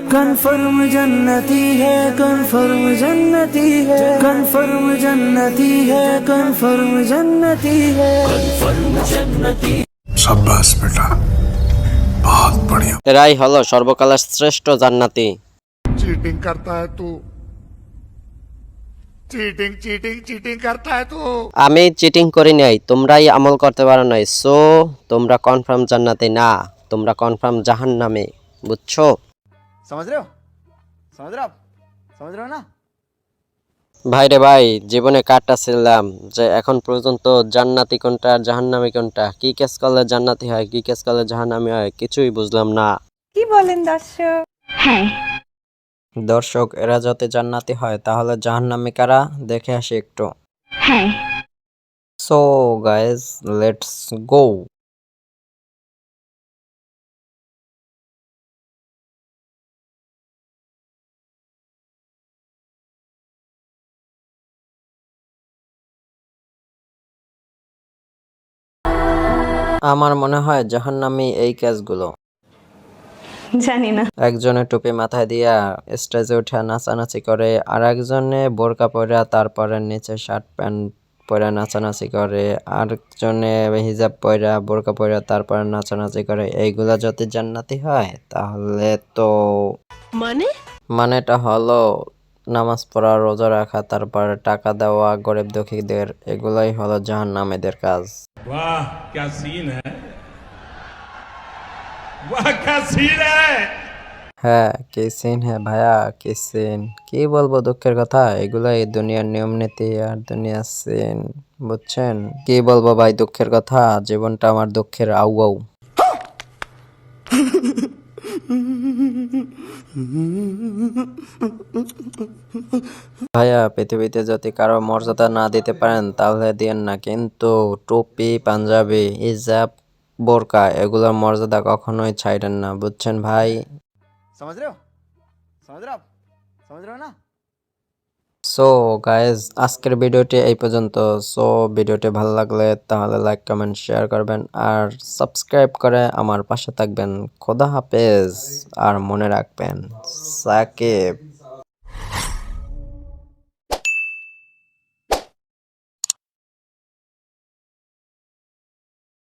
Confirm जन्नती है, confirm जन्नती है, कन्फर्म जन्नती है, कन्फर्म जन्नती है, कन्फर्म जन्नती। शाबाश बेटा, बहुत बढ़िया। এরাই হলো সর্বকালের শ্রেষ্ঠ জান্নাতি। चीटिंग करता है तू, चीटिंग चीटिंग चीटिंग करता है तू। আমি চিটিং করি নাই, তোমরাই আমল করতে পারো নাই। সো তোমরা কনফার্ম জান্নাতি না, তোমরা কনফার্ম জাহান্নামে। বুঝছো? समझ रहे हो, समझ रहे हो आप, समझ रहे हो ना। ভাই রে ভাই, জীবনে কাটটা ছিলাম যে এখন পর্যন্ত জান্নাতি কোনটা আর জাহান্নামী কোনটা, কি কেস করলে জান্নাতি হয়, কি কেস করলে জাহান্নামী হয়, কিছুই বুঝলাম না। কি বলেন দর্শক? হ্যাঁ, দর্শক, এরা যদি জান্নাতি হয় তাহলে জাহান্নামী কারা, দেখে আসি একটু। হ্যাঁ। So guys, let's go. আমার মনে হয় জাহান্নামী এই কাজগুলো। জানি না। একজনে টুপি মাথায় দিয়া স্টেজে উঠে নাচানাচি করে, আর একজনে বোরকা পরা তারপরে নিচে শার্ট প্যান্ট পরে নাচানাচি করে, আর একজনে হিজাব পরা বোরকা পরা তারপরে নাচানাচি করে। এইগুলা যদি জান্নাতি হয় তাহলে তো মানেটা হলো নামাজ পড়া, রোজা রাখা, তারপরে টাকা দেওয়া গরিব দুঃখীদের, এগুলাই হলো জাহান্নামীদের কাজ। वाह क्या सीन है, वाह क्या सीन है। হ্যাঁ, কি সিন, হ্যাঁ ভাইয়া, কি সিন, কি বলবো দুঃখের কথা, এগুলাই দুনিয়ার নিয়ম নীতি আর দুনিয়ার সিন, বুঝছেন? কি বলবো ভাই দুঃখের কথা, জীবনটা আমার দুঃখের আউ আউ। ভাইয়া, পৃথিবীতে যদি কারো মর্যাদা না দিতে পারেন তাহলে দিয়েন না, কিন্তু টুপি, পাঞ্জাবি, হিজাব, বোরকা এগুলোর মর্যাদা কখনোই ছাইড়েন না, বুঝছেন ভাই? समझ रहे हो, समझ रहे हो आप, समझ रहे हो ना। সো গাইজ, আজকের ভিডিওটি এই পর্যন্ত। সো ভিডিওটি ভালো লাগলে তাহলে লাইক কমেন্ট শেয়ার করবেন আর সাবস্ক্রাইব করে আমার পাশে থাকবেন। খোদা হাফেজ, আর মনে রাখবেন সাকিব।